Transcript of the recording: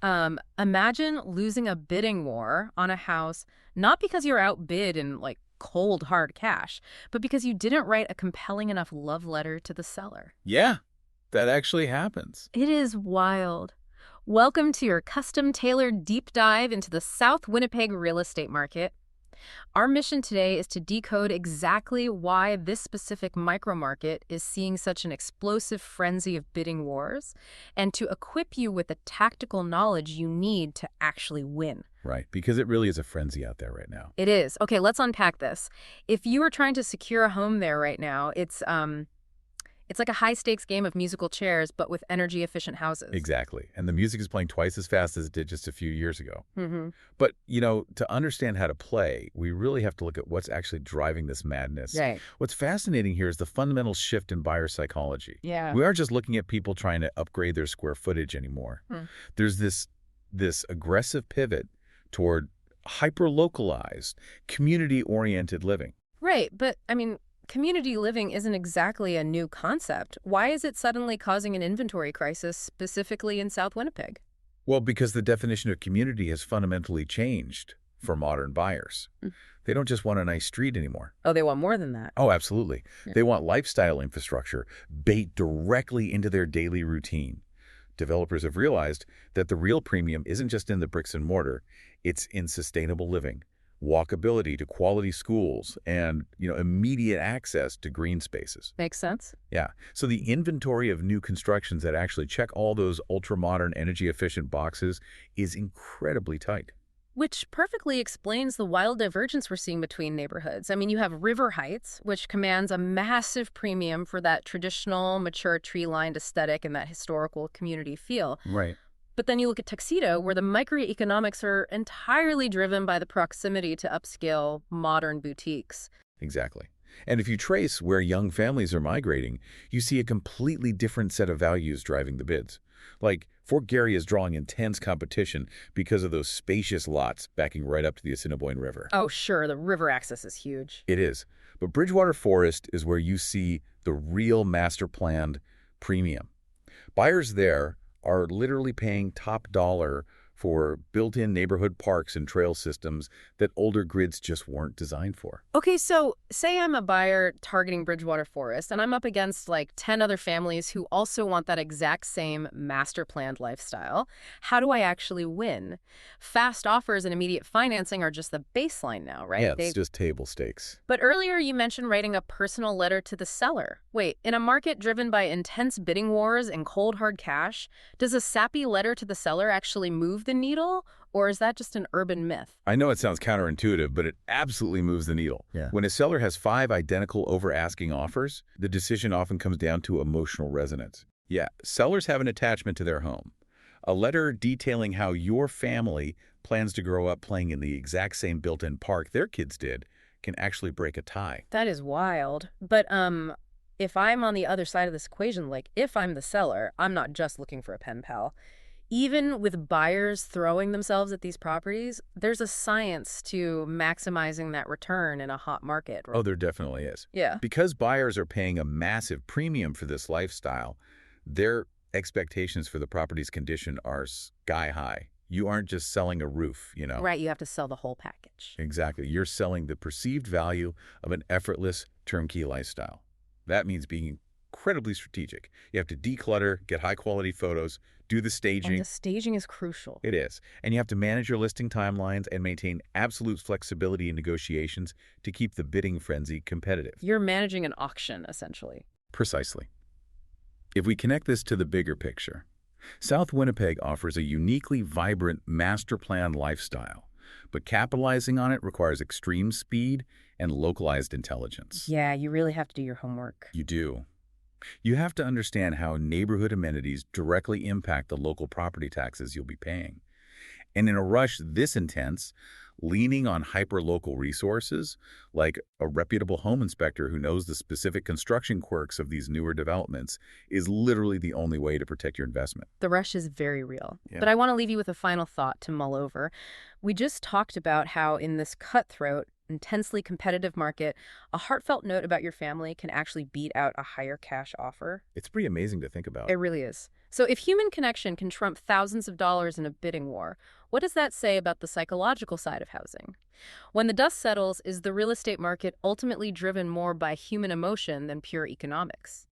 Imagine losing a bidding war on a house, not because you're outbid in like cold, hard cash, but because you didn't write a compelling enough love letter to the seller. Yeah, that actually happens. It is wild. Welcome to your custom-tailored deep dive into the South Winnipeg real estate market. Our mission today is to decode exactly why this specific micromarket is seeing such an explosive frenzy of bidding wars, and to equip you with the tactical knowledge you need to actually win. Right, because it really is a frenzy out there right now. It is. Okay, let's unpack this. If you are trying to secure a home there right now, it's like a high-stakes game of musical chairs, but with energy-efficient houses. Exactly. And the music is playing twice as fast as it did just a few years ago. Mm-hmm. But, to understand how to play, we really have to look at what's actually driving this madness. Right. What's fascinating here is the fundamental shift in buyer psychology. Yeah. We aren't just looking at people trying to upgrade their square footage anymore. There's this aggressive pivot toward hyper-localized, community-oriented living. Right, but, community living isn't exactly a new concept. Why is it suddenly causing an inventory crisis, specifically in South Winnipeg? Well, because the definition of community has fundamentally changed for modern buyers. They don't just want a nice street anymore. Oh, they want more than that. Oh, absolutely. Yeah. They want lifestyle infrastructure baked directly into their daily routine. Developers have realized that the real premium isn't just in the bricks and mortar, it's in sustainable living, walkability to quality schools, and immediate access to green spaces. Makes sense. Yeah. So the inventory of new constructions that actually check all those ultra-modern, energy-efficient boxes is incredibly tight. Which perfectly explains the wild divergence we're seeing between neighborhoods. You have River Heights, which commands a massive premium for that traditional, mature, tree-lined aesthetic and that historical community feel. Right. But then you look at Tuxedo, where the microeconomics are entirely driven by the proximity to upscale, modern boutiques. Exactly. And if you trace where young families are migrating, you see a completely different set of values driving the bids. Like, Fort Garry is drawing intense competition because of those spacious lots backing right up to the Assiniboine River. Oh, sure, the river access is huge. It is. But Bridgewater Forest is where you see the real master-planned premium. Buyers there are literally paying top dollar for built-in neighborhood parks and trail systems that older grids just weren't designed for. Okay, so say I'm a buyer targeting Bridgewater Forest, and I'm up against like 10 other families who also want that exact same master-planned lifestyle. How do I actually win? Fast offers and immediate financing are just the baseline now, right? Yeah, it's just table stakes. But earlier you mentioned writing a personal letter to the seller. Wait, in a market driven by intense bidding wars and cold hard cash, does a sappy letter to the seller actually move the needle, or is that just an urban myth? I know it sounds counterintuitive, but it absolutely moves the needle. Yeah. When a seller has 5 identical over-asking offers, the decision often comes down to emotional resonance. Yeah, sellers have an attachment to their home. A letter detailing how your family plans to grow up playing in the exact same built-in park their kids did can actually break a tie. That is wild. But if I'm on the other side of this equation, like if I'm the seller, I'm not just looking for a pen pal. Even with buyers throwing themselves at these properties, there's a science to maximizing that return in a hot market. Oh, there definitely is. Yeah. Because buyers are paying a massive premium for this lifestyle, their expectations for the property's condition are sky high. You aren't just selling a roof, Right, you have to sell the whole package. Exactly. You're selling the perceived value of an effortless turnkey lifestyle. That means being incredibly strategic. You have to declutter, get high-quality photos, do the staging. And the staging is crucial. It is. And you have to manage your listing timelines and maintain absolute flexibility in negotiations to keep the bidding frenzy competitive. You're managing an auction, essentially. Precisely. If we connect this to the bigger picture, South Winnipeg offers a uniquely vibrant master plan lifestyle, but capitalizing on it requires extreme speed and localized intelligence. Yeah, you really have to do your homework. You do. You have to understand how neighborhood amenities directly impact the local property taxes you'll be paying. And in a rush this intense, leaning on hyper-local resources, like a reputable home inspector who knows the specific construction quirks of these newer developments, is literally the only way to protect your investment. The rush is very real. Yeah. But I want to leave you with a final thought to mull over. We just talked about how in this cutthroat, intensely competitive market, a heartfelt note about your family can actually beat out a higher cash offer. It's pretty amazing to think about. It really is. So if human connection can trump thousands of dollars in a bidding war, what does that say about the psychological side of housing? When the dust settles, is the real estate market ultimately driven more by human emotion than pure economics?